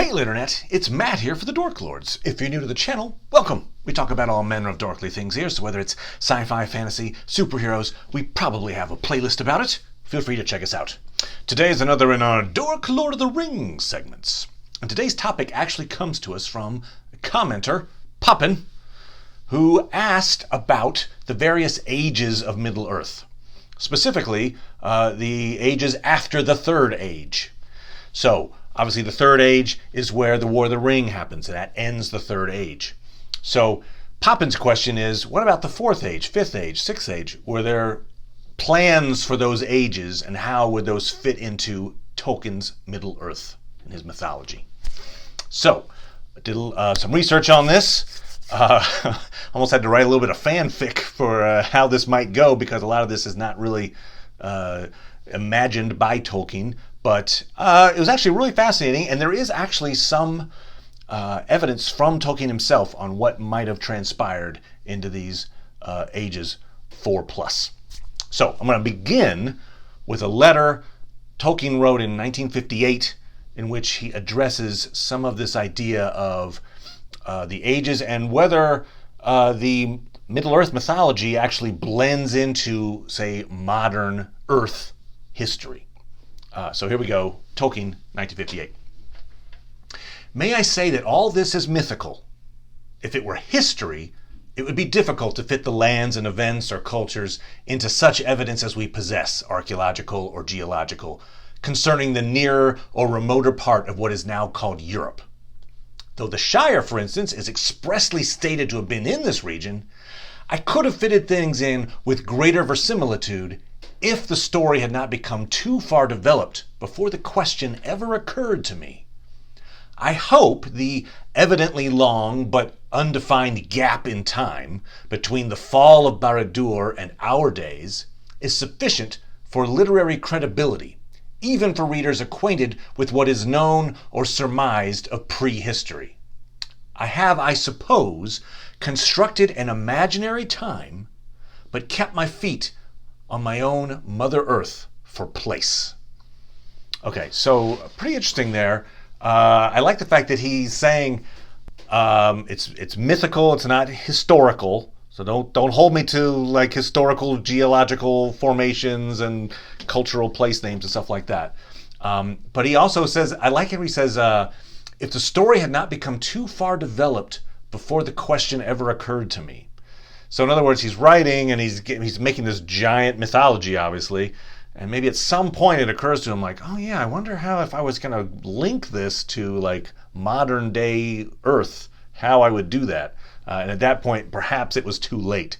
Hail Internet, it's Matt here for the Dork Lords. If you're new to the channel, welcome. We talk about all manner of dorkly things here, so whether it's sci-fi, fantasy, superheroes, we probably have a playlist about it. Feel free to check us out. Today is another in our Dork Lord of the Rings segments. And today's topic actually comes to us from a commenter, poppn, who asked about the various ages of Middle-earth. Specifically, the ages after the Third Age. So, obviously the Third Age is where the War of the Ring happens, and that ends the Third Age. So, poppn's question is, what about the Fourth Age, Fifth Age, Sixth Age? Were there plans for those ages, and how would those fit into Tolkien's Middle-earth and his mythology? So, I did some research on this. Almost had to write a little bit of fanfic for how this might go, because a lot of this is not really imagined by Tolkien, but it was actually really fascinating, and there is actually some evidence from Tolkien himself on what might have transpired into these ages 4+. So I'm going to begin with a letter Tolkien wrote in 1958 in which he addresses some of this idea of the ages and whether the Middle-earth mythology actually blends into, say, modern Earth history. So here we go, Tolkien, 1958. May I say that all this is mythical? If it were history, it would be difficult to fit the lands and events or cultures into such evidence as we possess, archaeological or geological, concerning the nearer or remoter part of what is now called Europe. Though the Shire, for instance, is expressly stated to have been in this region, I could have fitted things in with greater verisimilitude if the story had not become too far developed before the question ever occurred to me. I hope the evidently long but undefined gap in time between the fall of Barad-dûr and our days is sufficient for literary credibility, even for readers acquainted with what is known or surmised of prehistory. I have, I suppose, constructed an imaginary time, but kept my feet on my own Mother Earth for place. Okay, so pretty interesting there. I like the fact that he's saying it's mythical, it's not historical. So don't hold me to like historical geological formations and cultural place names and stuff like that. But he also says, I like it when he says, if the story had not become too far developed before the question ever occurred to me. So in other words, he's writing and he's making this giant mythology, obviously, and maybe at some point it occurs to him like, oh yeah, I wonder how if I was going to link this to like modern day Earth, how I would do that. And at that point, perhaps it was too late.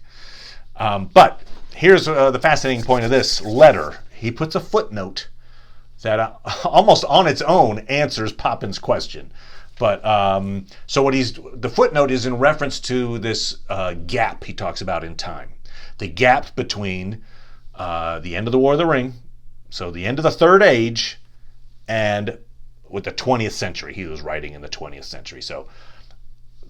But here's the fascinating point of this letter. He puts a footnote that almost on its own answers poppn's question. But so the footnote is in reference to this gap he talks about in time. The gap between the end of the War of the Ring, so the end of the Third Age, and with the 20th century. He was writing in the 20th century. So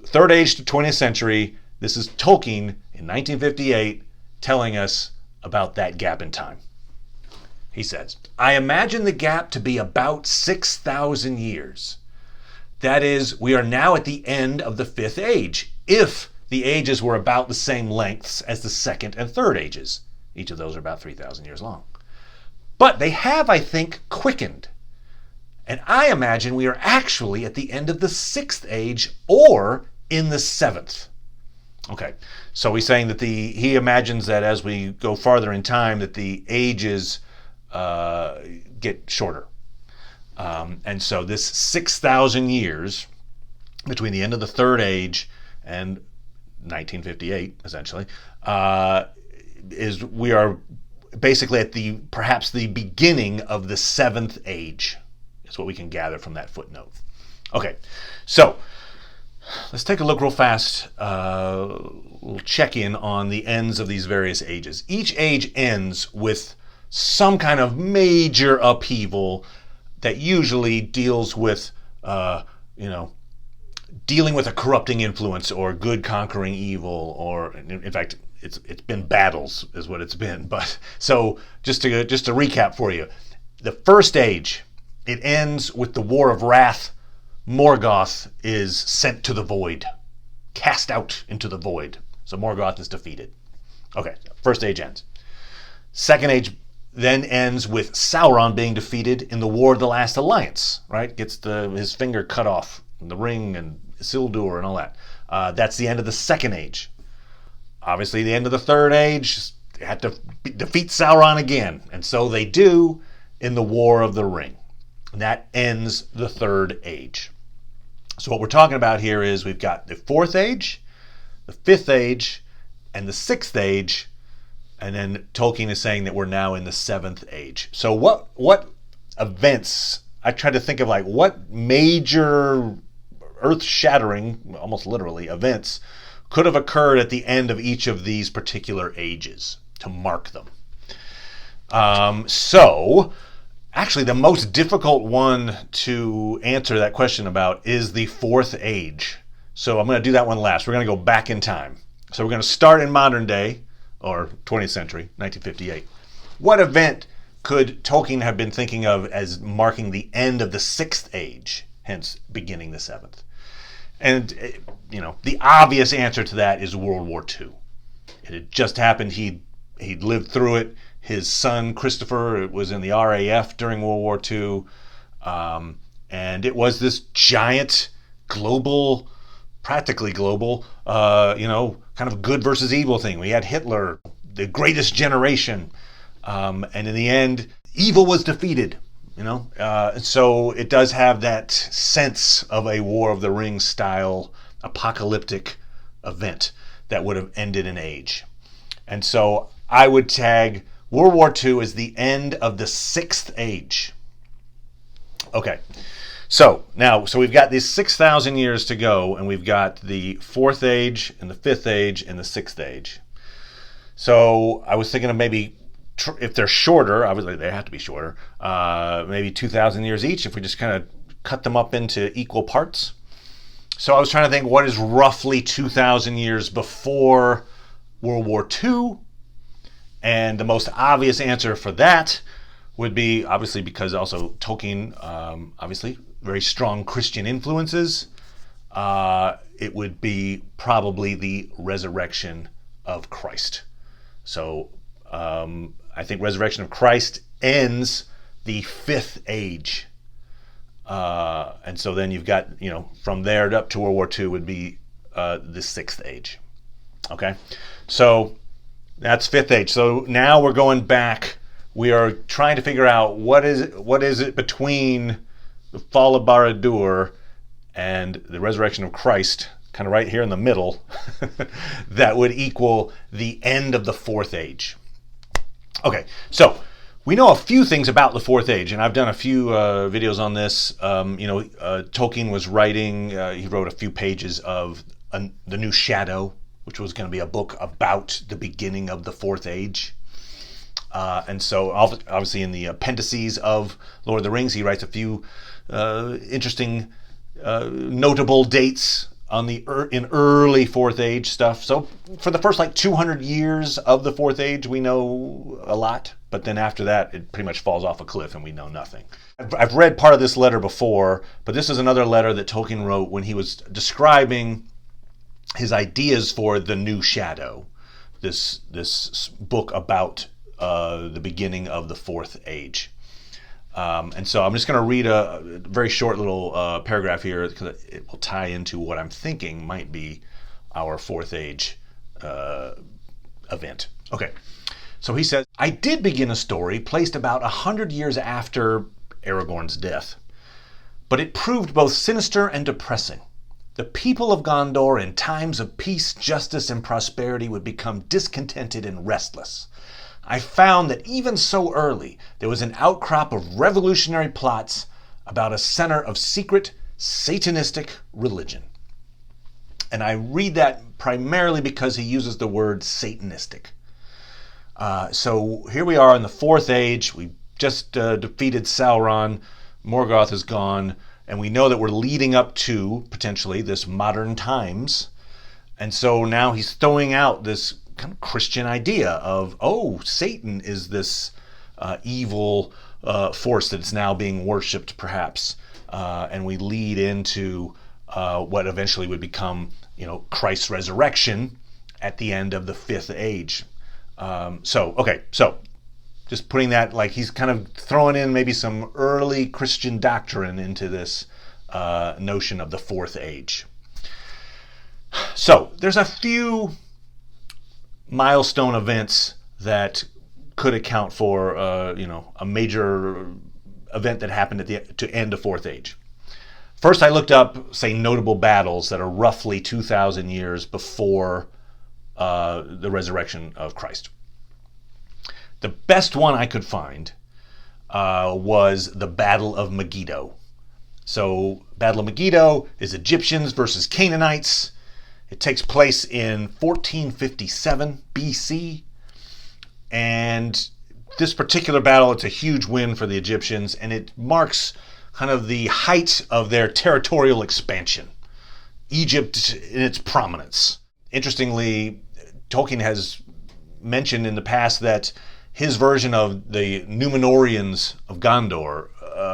Third Age to 20th century, this is Tolkien in 1958 telling us about that gap in time. He says, I imagine the gap to be about 6,000 years. That is, we are now at the end of the Fifth Age, if the ages were about the same lengths as the Second and Third Ages. Each of those are about 3,000 years long. But they have, I think, quickened. And I imagine we are actually at the end of the Sixth Age or in the Seventh. Okay, so he's saying that he imagines that as we go farther in time that the ages get shorter. And so this 6,000 years between the end of the Third Age and 1958, essentially, we are basically at perhaps the beginning of the Seventh Age. Is what we can gather from that footnote. Okay, so let's take a look real fast. We'll check in on the ends of these various ages. Each age ends with some kind of major upheaval that usually deals with, dealing with a corrupting influence or good conquering evil, or in fact, it's been battles is what it's been. But so just to recap for you, the First Age, it ends with the War of Wrath Morgoth is sent to the void, cast out into the void. So Morgoth is defeated. Okay, first age ends. Second age then ends with Sauron being defeated in the War of the Last Alliance, right? Gets his finger cut off, the ring and Isildur and all that. That's the end of the Second Age. Obviously, the end of the Third Age, they had to defeat Sauron again. And so they do in the War of the Ring. And that ends the Third Age. So what we're talking about here is we've got the Fourth Age, the Fifth Age, and the Sixth Age. And then Tolkien is saying that we're now in the Seventh Age. So what events, I tried to think of like what major earth-shattering, almost literally, events could have occurred at the end of each of these particular ages to mark them. So actually the most difficult one to answer that question about is the Fourth Age. So I'm going to do that one last. We're going to go back in time. So we're going to start in modern day, or 20th century, 1958. What event could Tolkien have been thinking of as marking the end of the Sixth Age, hence beginning the Seventh? And, the obvious answer to that is World War II. It had just happened. He'd lived through it. His son, Christopher, was in the RAF during World War II. And it was this giant, global, practically global, kind of good versus evil thing. We had Hitler, the greatest generation. And in the end, evil was defeated. So it does have that sense of a War of the Rings style apocalyptic event that would have ended an age. And so I would tag World War II as the end of the Sixth Age. Okay, so we've got these 6,000 years to go, and we've got the Fourth Age and the Fifth Age and the Sixth Age. So I was thinking of maybe, if they're shorter, obviously they have to be shorter, maybe 2,000 years each, if we just kind of cut them up into equal parts. So I was trying to think, what is roughly 2,000 years before World War II? And the most obvious answer for that would be, obviously, because also Tolkien, obviously, very strong Christian influences, it would be probably the resurrection of Christ. So I think resurrection of Christ ends the Fifth Age. And so then you've got, from there up to World War II would be the Sixth Age. Okay, so that's Fifth Age. So now we're going back. We are trying to figure out what is it between the fall of Barad-dûr and the resurrection of Christ, kind of right here in the middle, that would equal the end of the Fourth Age. Okay, so we know a few things about the Fourth Age, and I've done a few videos on this. Tolkien was writing, he wrote a few pages of The New Shadow, which was going to be a book about the beginning of the Fourth Age. And so obviously in the appendices of Lord of the Rings, he writes a few interesting, notable dates on in early Fourth Age stuff. So for the first 200 years of the Fourth Age, we know a lot, but then after that, it pretty much falls off a cliff and we know nothing. I've read part of this letter before, but this is another letter that Tolkien wrote when he was describing his ideas for The New Shadow, this book about the beginning of the Fourth Age. And so I'm just going to read a very short little paragraph here because it will tie into what I'm thinking might be our Fourth Age event. Okay, so he says, I did begin a story placed about 100 years after Aragorn's death, but it proved both sinister and depressing. The people of Gondor in times of peace, justice, and prosperity would become discontented and restless. I found that even so early, there was an outcrop of revolutionary plots about a center of secret, Satanistic religion. And I read that primarily because he uses the word Satanistic. So here we are in the Fourth Age. We just defeated Sauron. Morgoth is gone. And we know that we're leading up to, potentially, this modern times. And so now he's throwing out this kind of Christian idea of, Satan is this evil force that's now being worshipped, perhaps. and we lead into what eventually would become, Christ's resurrection at the end of the fifth age. So just putting that, like, he's kind of throwing in maybe some early Christian doctrine into this notion of the fourth age. So there's a few milestone events that could account for, a major event that happened to end the fourth age. First, I looked up, say, notable battles that are roughly 2,000 years before the resurrection of Christ. The best one I could find was the Battle of Megiddo. So, Battle of Megiddo is Egyptians versus Canaanites. It takes place in 1457 BC. And this particular battle, it's a huge win for the Egyptians, and it marks kind of the height of their territorial expansion. Egypt in its prominence. Interestingly, Tolkien has mentioned in the past that his version of the Númenóreans of Gondor,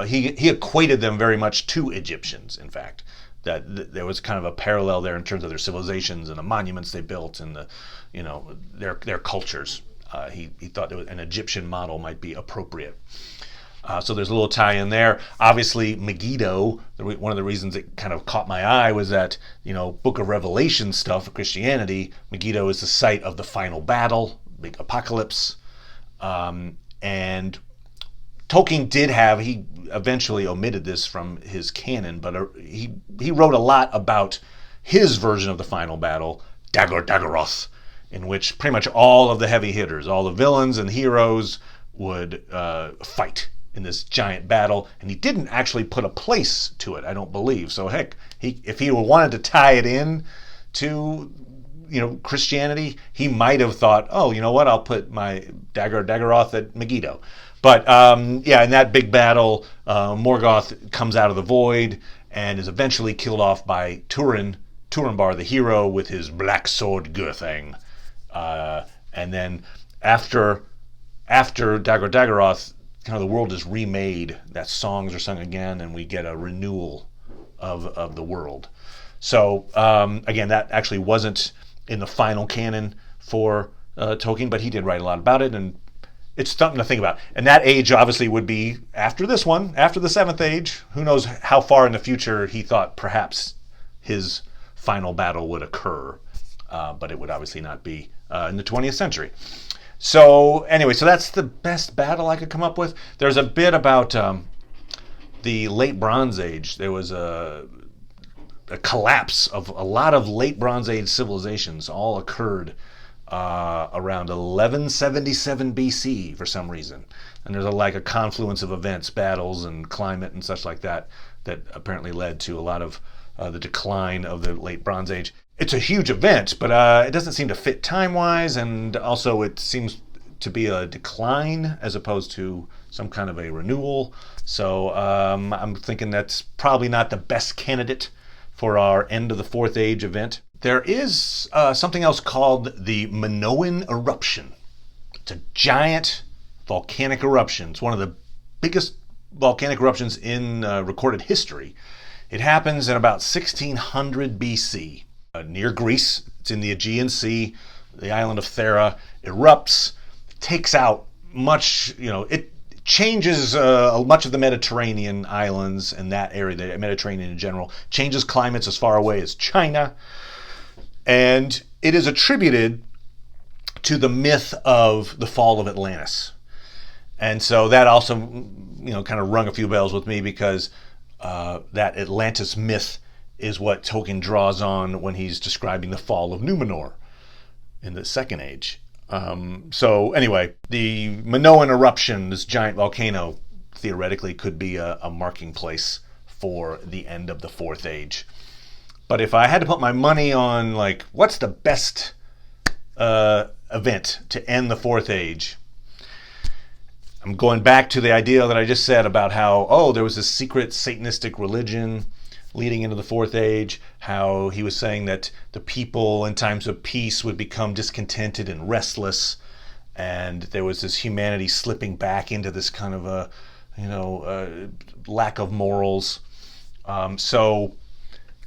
he equated them very much to Egyptians, in fact. That there was kind of a parallel there in terms of their civilizations and the monuments they built and their cultures. He thought an Egyptian model might be appropriate. So there's a little tie in there. Obviously, Megiddo, one of the reasons it kind of caught my eye was that, Book of Revelation stuff of Christianity, Megiddo is the site of the final battle, big apocalypse. And Tolkien he eventually omitted this from his canon, but he wrote a lot about his version of the final battle, Dagor-Dagorath, in which pretty much all of the heavy hitters, all the villains and heroes would fight in this giant battle, and he didn't actually put a place to it, I don't believe. So heck, if he wanted to tie it in to Christianity, he might have thought, oh, you know what, I'll put my Dagor-Dagorath at Megiddo. But in that big battle, Morgoth comes out of the void and is eventually killed off by Turambar, the hero, with his black sword Gurthang. And then after Dagor-Dagorath, kind of the world is remade, that songs are sung again, and we get a renewal of the world. So again, that actually wasn't in the final canon for Tolkien, but he did write a lot about it, and it's something to think about. And that age obviously would be after this one, after the seventh age. Who knows how far in the future he thought perhaps his final battle would occur, but it would obviously not be in the 20th century. So anyway, so that's the best battle I could come up with. There's a bit about the late Bronze Age. There was a collapse of a lot of late Bronze Age civilizations. All occurred around 1177 BC for some reason. And there's a confluence of events, battles, and climate and such like that apparently led to a lot of the decline of the late Bronze Age. It's a huge event, but it doesn't seem to fit time-wise, and also it seems to be a decline as opposed to some kind of a renewal. So I'm thinking that's probably not the best candidate for our end of the Fourth Age event. There is something else called the Minoan eruption. It's a giant volcanic eruption. It's one of the biggest volcanic eruptions in recorded history. It happens in about 1600 BC. Near Greece. It's in the Aegean Sea. The island of Thera erupts, takes out much, it changes much of the Mediterranean islands and that area, the Mediterranean in general, changes climates as far away as China. And it is attributed to the myth of the fall of Atlantis. And so that also, kind of rung a few bells with me, because that Atlantis myth is what Tolkien draws on when he's describing the fall of Númenor in the Second Age. So anyway, the Minoan eruption, this giant volcano, theoretically could be a marking place for the end of the Fourth Age. But if I had to put my money on, what's the best event to end the Fourth Age, I'm going back to the idea that I just said about how, there was this secret Satanistic religion leading into the Fourth Age, how he was saying that the people in times of peace would become discontented and restless, and there was this humanity slipping back into this kind of lack of morals. So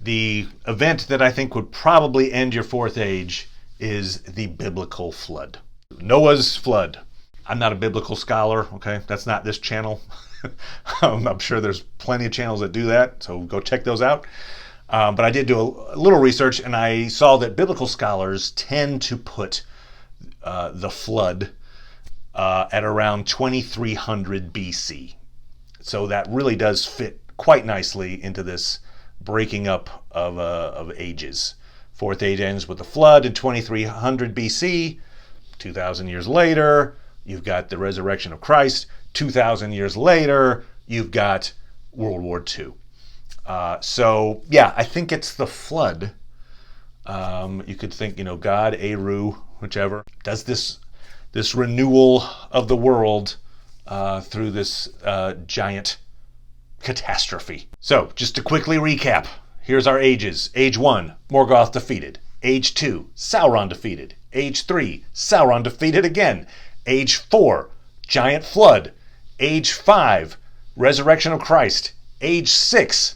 the event that I think would probably end your fourth age is the biblical flood. Noah's flood. I'm not a biblical scholar, okay? That's not this channel. I'm sure there's plenty of channels that do that, so go check those out. But I did do a little research, and I saw that biblical scholars tend to put the flood at around 2300 BC. So that really does fit quite nicely into this breaking up of ages. Fourth age ends with the flood in 2300 BC. 2,000 years later, you've got the resurrection of Christ. 2,000 years later, you've got World War II. So yeah, I think it's the flood. You could think, God, Eru, whichever, does this renewal of the world through this giant catastrophe. So just to quickly recap, here's our ages. Age 1, Morgoth defeated. Age 2, Sauron defeated. Age 3, Sauron defeated again. Age 4, giant flood. Age 5, resurrection of Christ. Age 6,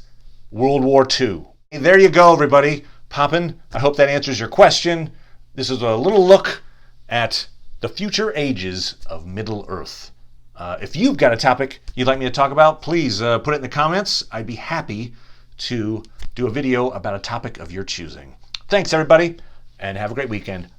World War II. There you go, everybody. Poppin, I hope that answers your question. This is a little look at the future ages of Middle Earth. If you've got a topic you'd like me to talk about, please put it in the comments. I'd be happy to do a video about a topic of your choosing. Thanks, everybody, and have a great weekend.